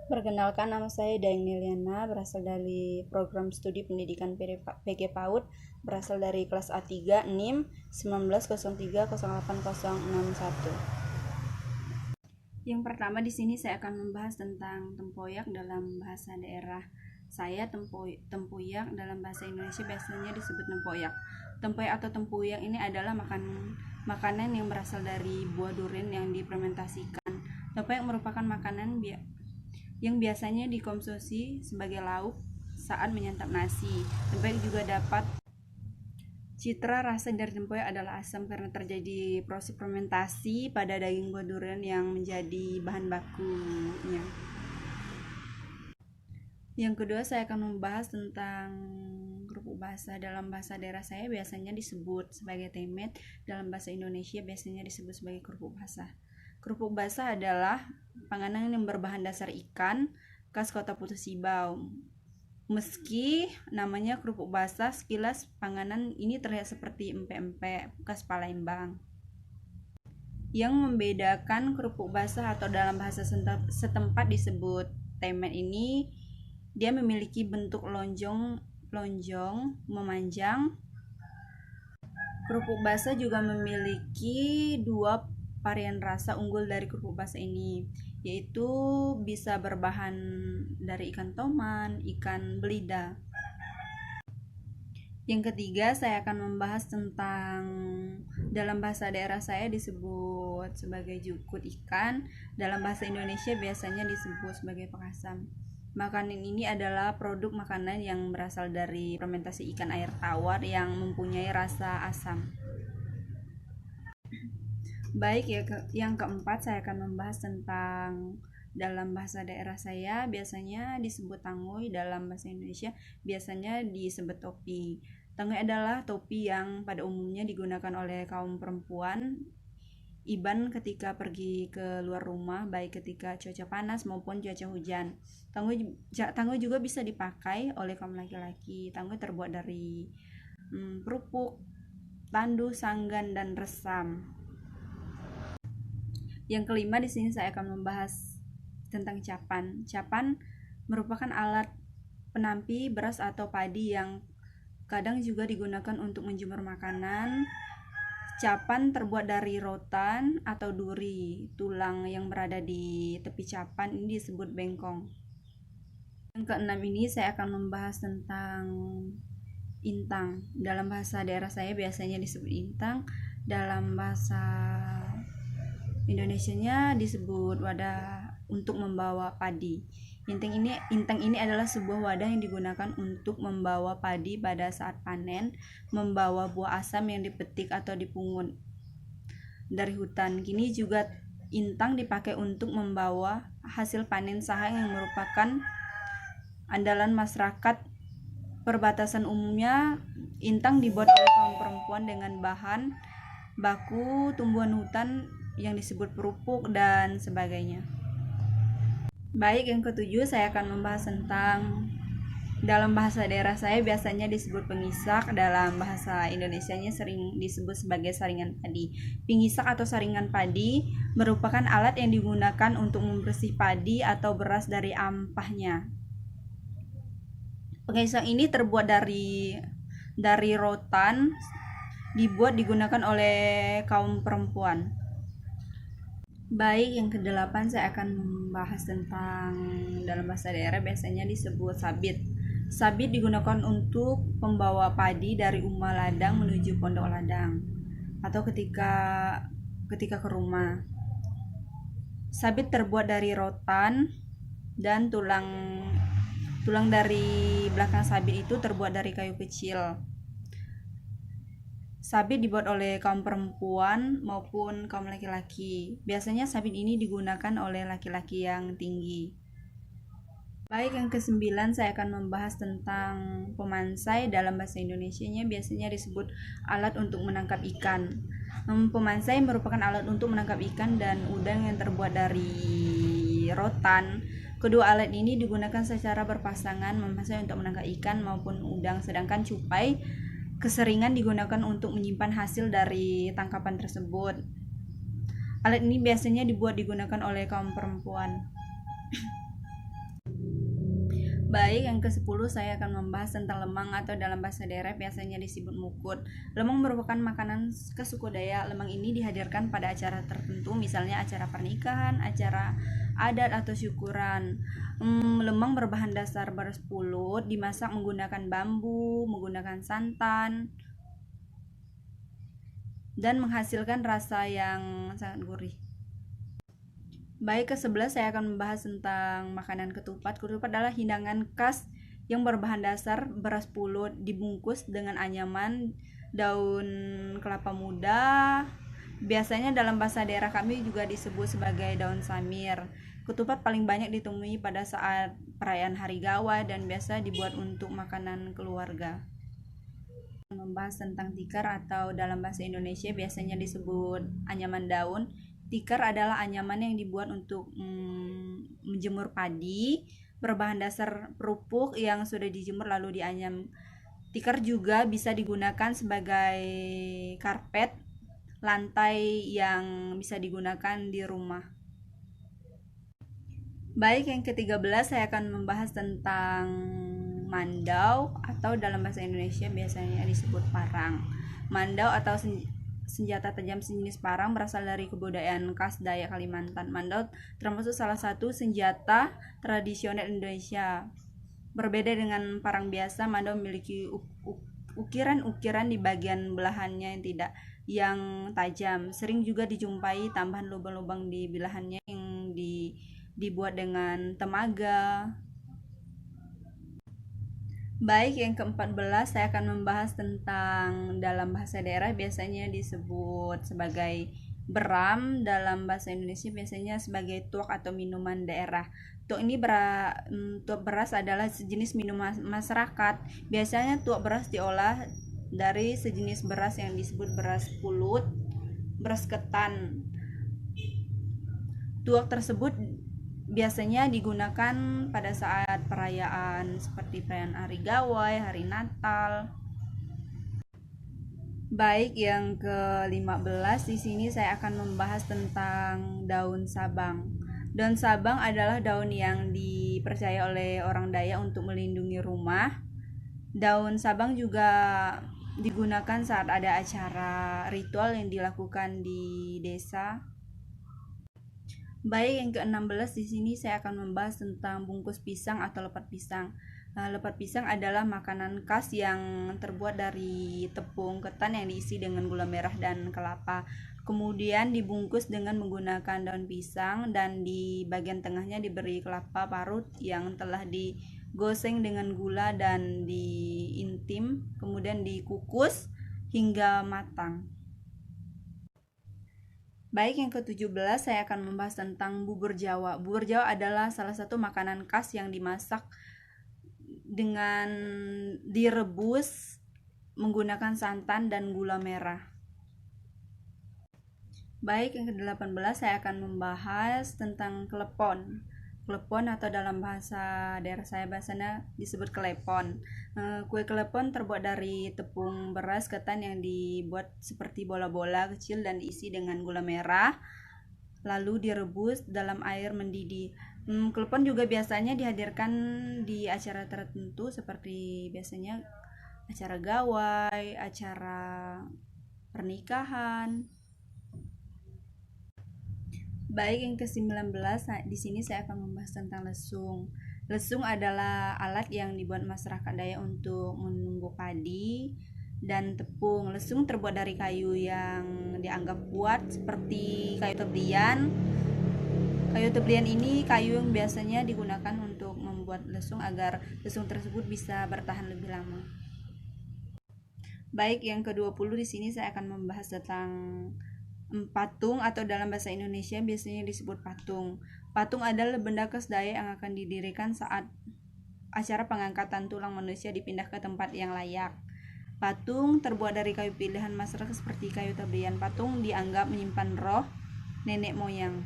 Perkenalkan, nama saya Daeng Niliana, berasal dari program studi pendidikan PG PAUD, berasal dari kelas A3 NIM 19030861. Yang pertama di sini saya akan membahas tentang tempoyak dalam bahasa daerah saya. Tempoyak dalam bahasa Indonesia biasanya disebut tempoyak. Tempoyak atau tempoyak ini adalah makanan yang berasal dari buah durian yang difermentasikan. Tempoyak merupakan makanan yang biasanya dikonsumsi sebagai lauk saat menyantap nasi. Tempoyak juga dapat citra rasa dari tempoyak adalah asam karena terjadi proses fermentasi pada daging buah durian yang menjadi bahan bakunya. Yang kedua, saya akan membahas tentang kerupuk basah. Dalam bahasa daerah saya biasanya disebut sebagai temet, dalam bahasa Indonesia biasanya disebut sebagai kerupuk basah. Kerupuk basah adalah panganan yang berbahan dasar ikan khas Kota Putus Sibau. Meski namanya kerupuk basah, sekilas panganan ini terlihat seperti empek-empek khas Palembang. Yang membedakan kerupuk basah atau dalam bahasa setempat disebut temet ini, dia memiliki bentuk lonjong memanjang. Kerupuk basah juga memiliki dua varian rasa unggul dari kerupuk basah ini, yaitu bisa berbahan dari ikan toman, ikan belida. Yang ketiga, saya akan membahas tentang dalam bahasa daerah saya disebut sebagai jukut ikan, dalam bahasa Indonesia biasanya disebut sebagai pakasam. Makanan ini adalah produk makanan yang berasal dari fermentasi ikan air tawar yang mempunyai rasa asam. Baik ya, yang keempat saya akan membahas tentang dalam bahasa daerah saya biasanya disebut tangoy, dalam bahasa Indonesia biasanya disebut topi. Tangoy adalah topi yang pada umumnya digunakan oleh kaum perempuan Iban ketika pergi ke luar rumah, baik ketika cuaca panas maupun cuaca hujan. Tangoy juga bisa dipakai oleh kaum laki-laki. Tangoy terbuat dari kerupuk, tandu, sanggan, dan resam. Yang kelima, di sini saya akan membahas tentang capan. Capan merupakan alat penampi beras atau padi yang kadang juga digunakan untuk menjemur makanan. Capan terbuat dari rotan atau duri. Tulang yang berada di tepi capan ini disebut bengkong. Yang keenam ini saya akan membahas tentang intang. Dalam bahasa daerah saya biasanya disebut intang. Dalam bahasa Indonesianya disebut wadah untuk membawa padi. Intang ini adalah sebuah wadah yang digunakan untuk membawa padi pada saat panen, membawa buah asam yang dipetik atau dipungut dari hutan. Kini juga intang dipakai untuk membawa hasil panen saha yang merupakan andalan masyarakat perbatasan. Umumnya intang dibuat oleh kaum perempuan dengan bahan baku tumbuhan hutan yang disebut kerupuk dan sebagainya. Baik, yang ketujuh saya akan membahas tentang dalam bahasa daerah saya biasanya disebut pengisak, dalam bahasa Indonesianya sering disebut sebagai saringan padi. Pengisak atau saringan padi merupakan alat yang digunakan untuk membersih padi atau beras dari ampahnya. Pengisak ini terbuat dari rotan, digunakan oleh kaum perempuan. Baik, yang kedelapan saya akan membahas tentang dalam bahasa daerah biasanya disebut sabit. Sabit digunakan untuk pembawa padi dari Uma Ladang menuju Pondok Ladang atau ketika ke rumah. Sabit terbuat dari rotan dan tulang dari belakang sabit itu terbuat dari kayu kecil. Sabit dibuat oleh kaum perempuan maupun kaum laki-laki. Biasanya sabit ini digunakan oleh laki-laki yang tinggi. Baik, yang kesembilan saya akan membahas tentang pemansai. Dalam bahasa Indonesianya biasanya disebut alat untuk menangkap ikan. Pemansai merupakan alat untuk menangkap ikan dan udang yang terbuat dari rotan. Kedua alat ini digunakan secara berpasangan memansai untuk menangkap ikan maupun udang, sedangkan cupai keseringan digunakan untuk menyimpan hasil dari tangkapan tersebut. Alat ini biasanya digunakan oleh kaum perempuan. Baik, yang ke-10 saya akan membahas tentang lemang atau dalam bahasa daerah biasanya disebut mukut. Lemang merupakan makanan khas suku Dayak. Lemang ini dihadirkan pada acara tertentu, misalnya acara pernikahan, acara adat atau syukuran. Lemang berbahan dasar beras pulut, dimasak menggunakan bambu, menggunakan santan, dan menghasilkan rasa yang sangat gurih. Baik, ke-11 saya akan membahas tentang makanan ketupat. Ketupat adalah hidangan khas yang berbahan dasar beras pulut dibungkus dengan anyaman daun kelapa muda. Biasanya dalam bahasa daerah kami juga disebut sebagai daun samir. Ketupat paling banyak ditemui pada saat perayaan hari Gawa dan biasa dibuat untuk makanan keluarga. Membahas tentang tikar atau dalam bahasa Indonesia biasanya disebut anyaman daun. Tikar adalah anyaman yang dibuat untuk menjemur padi, berbahan dasar kerupuk yang sudah dijemur lalu dianyam. Tikar juga bisa digunakan sebagai karpet lantai yang bisa digunakan di rumah. Baik, yang ke-13 saya akan membahas tentang mandau atau dalam bahasa Indonesia biasanya disebut parang. Mandau atau senjata tajam sejenis parang berasal dari kebudayaan khas Dayak Kalimantan. Mandau termasuk salah satu senjata tradisional Indonesia. Berbeda dengan parang biasa, mandau memiliki ukiran-ukiran di bagian belahannya yang tajam. Sering juga dijumpai tambahan lubang-lubang di belahannya yang dibuat dengan temaga. Baik, yang ke-14 saya akan membahas tentang dalam bahasa daerah biasanya disebut sebagai beram, dalam bahasa Indonesia biasanya sebagai tuak atau minuman daerah. Tuak beras adalah sejenis minuman masyarakat. Biasanya tuak beras diolah dari sejenis beras yang disebut beras pulut, beras ketan. Tuak tersebut biasanya digunakan pada saat perayaan seperti perayaan Hari Gawai, Hari Natal. Baik, yang ke-15 di sini saya akan membahas tentang daun sabang. Daun sabang adalah daun yang dipercaya oleh orang Dayak untuk melindungi rumah. Daun sabang juga digunakan saat ada acara ritual yang dilakukan di desa. Baik, yang ke-16 di sini saya akan membahas tentang bungkus pisang atau lepet pisang. Lepet pisang adalah makanan khas yang terbuat dari tepung ketan yang diisi dengan gula merah dan kelapa. Kemudian dibungkus dengan menggunakan daun pisang dan di bagian tengahnya diberi kelapa parut yang telah digoseng dengan gula dan diintim, kemudian dikukus hingga matang. Baik, yang ke-17 saya akan membahas tentang bubur Jawa. Bubur Jawa adalah salah satu makanan khas yang dimasak dengan direbus menggunakan santan dan gula merah. Baik, yang ke-18 saya akan membahas tentang klepon. Klepon atau dalam bahasa daerah saya bahasanya disebut kelepon. Kue kelepon terbuat dari tepung beras ketan yang dibuat seperti bola-bola kecil dan diisi dengan gula merah, lalu direbus dalam air mendidih. Klepon juga biasanya dihadirkan di acara tertentu seperti biasanya acara gawai, acara pernikahan. Baik, yang ke-19 di sini saya akan membahas tentang lesung. Lesung adalah alat yang dibuat masyarakat Dayak untuk menumbuk padi dan tepung. Lesung terbuat dari kayu yang dianggap kuat seperti kayu teblian. Kayu teblian ini kayu yang biasanya digunakan untuk membuat lesung agar lesung tersebut bisa bertahan lebih lama. Baik, yang ke-20 di sini saya akan membahas tentang patung atau dalam bahasa Indonesia biasanya disebut patung. Patung adalah benda khas Dayak yang akan didirikan saat acara pengangkatan tulang manusia dipindah ke tempat yang layak. Patung terbuat dari kayu pilihan masyarakat seperti kayu teblian. Patung dianggap menyimpan roh nenek moyang.